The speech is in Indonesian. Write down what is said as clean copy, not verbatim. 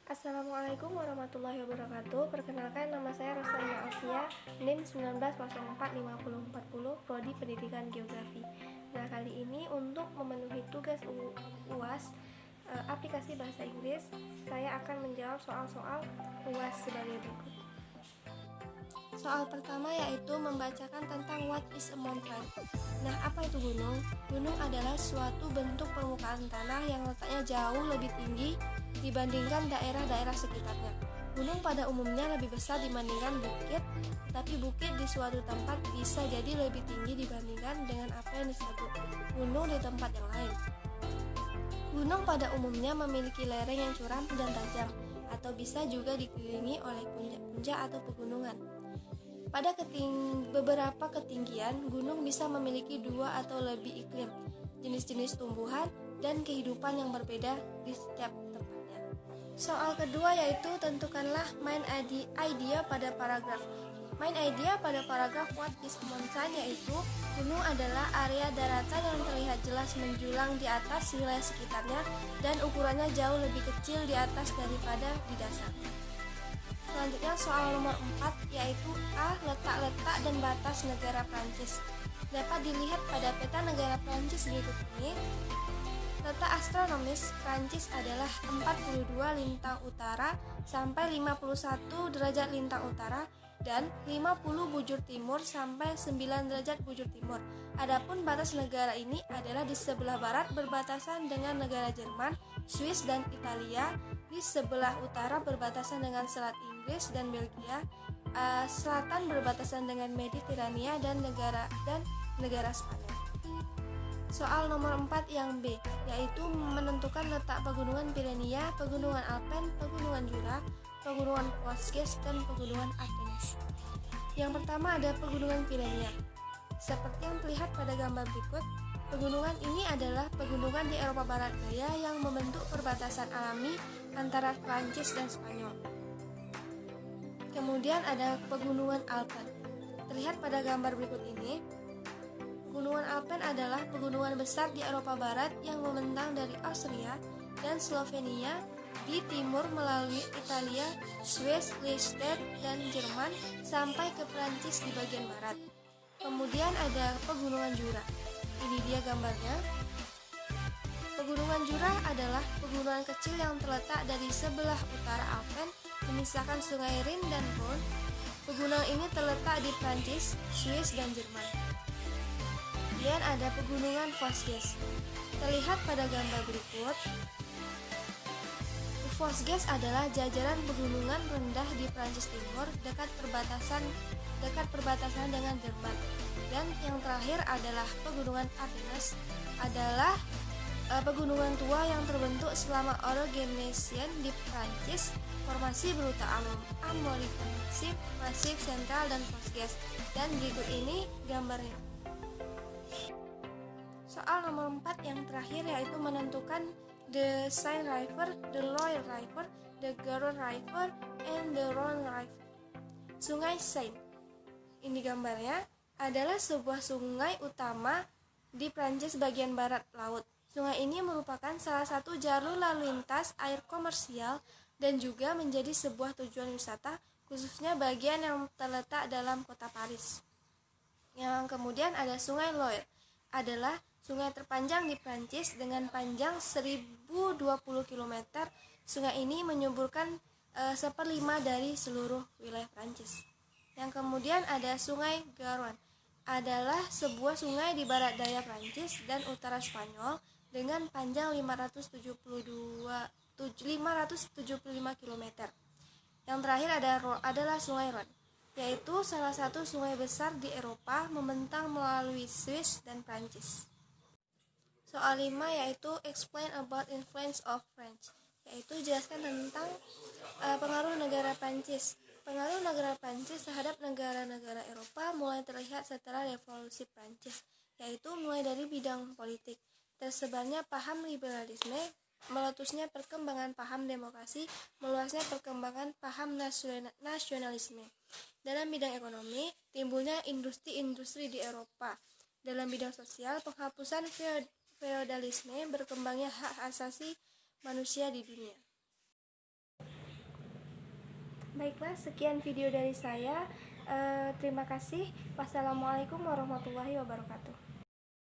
Assalamualaikum warahmatullahi wabarakatuh. Perkenalkan, nama saya Rosalina Alfia, NIM 19045040, Prodi Pendidikan Geografi. Nah, kali ini untuk memenuhi tugas UAS aplikasi bahasa Inggris, saya akan menjawab soal-soal UAS sebagai berikut. Soal pertama yaitu membacakan tentang what is a mountain. Nah, apa itu gunung? Gunung adalah suatu bentuk permukaan tanah yang letaknya jauh lebih tinggi dibandingkan daerah-daerah sekitarnya. Gunung pada umumnya lebih besar dibandingkan bukit, tapi bukit di suatu tempat bisa jadi lebih tinggi dibandingkan dengan apa yang disebut gunung di tempat yang lain. Gunung pada umumnya memiliki lereng yang curam dan tajam, atau bisa juga dikelilingi oleh puncak-puncak atau pegunungan. Pada beberapa ketinggian, gunung bisa memiliki dua atau lebih iklim, jenis-jenis tumbuhan, dan kehidupan yang berbeda di setiap tempatnya. Soal kedua yaitu tentukanlah main idea pada paragraf. Main idea pada paragraf what is a mountain yaitu gunung adalah area daratan yang terlihat jelas menjulang di atas wilayah sekitarnya dan ukurannya jauh lebih kecil di atas daripada di dasar. Selanjutnya soal nomor 4 yaitu A. Letak-letak dan batas negara Prancis. Dapat dilihat pada peta negara Prancis berikut ini. Letak astronomis Prancis adalah 42 lintang utara sampai 51 derajat lintang utara dan 50 bujur timur sampai 9 derajat bujur timur. Adapun batas negara ini adalah di sebelah barat berbatasan dengan negara Jerman, Swiss dan Italia, di sebelah utara berbatasan dengan Selat Inggris dan Belgia, selatan berbatasan dengan Mediterania dan negara Spanyol. Soal nomor 4 yang B, yaitu menentukan letak pegunungan Pyrenea, pegunungan Alpen, pegunungan Jura, pegunungan Vosges, dan pegunungan Ardennes. Yang pertama ada pegunungan Pyrenea. Seperti yang terlihat pada gambar berikut, pegunungan ini adalah pegunungan di Eropa Barat Daya yang membentuk perbatasan alami antara Prancis dan Spanyol. Kemudian ada pegunungan Alpen. Terlihat pada gambar berikut ini, pegunungan Alpen adalah pegunungan besar di Eropa Barat yang membentang dari Austria dan Slovenia di timur melalui Italia, Swiss, Liechtenstein, dan Jerman sampai ke Prancis di bagian barat. Kemudian ada pegunungan Jura. Ini dia gambarnya. Pegunungan Jura adalah pegunungan kecil yang terletak dari sebelah utara Alpen, memisahkan sungai Rhine dan Rhone. Pegunungan ini terletak di Prancis, Swiss, dan Jerman. Kemudian ada pegunungan Vosges. Terlihat pada gambar berikut. Vosges adalah jajaran pegunungan rendah di Prancis Timur dekat perbatasan dengan Jerman. Dan yang terakhir adalah pegunungan Ardennes, adalah pegunungan tua yang terbentuk selama Orogenesian di Prancis. Formasi berupa Armorican Massif Sentral dan Vosges. Dan berikut ini gambarnya. Soal nomor 4 yang terakhir yaitu menentukan the Seine River, the Loire River, the Garonne River, and the Rhone River. Sungai Seine, ini gambarnya, adalah sebuah sungai utama di Prancis bagian barat laut. Sungai ini merupakan salah satu jalur lalu lintas air komersial dan juga menjadi sebuah tujuan wisata, khususnya bagian yang terletak dalam kota Paris. Yang kemudian ada Sungai Loire, adalah sungai terpanjang di Prancis dengan panjang 1020 km. Sungai ini menyuburkan 1/5 dari seluruh wilayah Prancis. Yang kemudian ada Sungai Garonne, adalah sebuah sungai di barat daya Prancis dan utara Spanyol dengan panjang 575 km. Yang terakhir adalah Sungai Rhone, yaitu salah satu sungai besar di Eropa membentang melalui Swiss dan Prancis. Soal 5 yaitu explain about influence of French, yaitu jelaskan tentang pengaruh negara Prancis. Pengaruh negara Prancis terhadap negara-negara Eropa mulai terlihat setelah revolusi Prancis, yaitu mulai dari bidang politik, tersebarnya paham liberalisme, meletusnya perkembangan paham demokrasi, meluasnya perkembangan paham nasionalisme. Dalam bidang ekonomi, timbulnya industri-industri di Eropa. Dalam bidang sosial, penghapusan feodalisme, berkembangnya hak asasi manusia di dunia. Baiklah, sekian video dari saya. Terima kasih. Wassalamualaikum warahmatullahi wabarakatuh.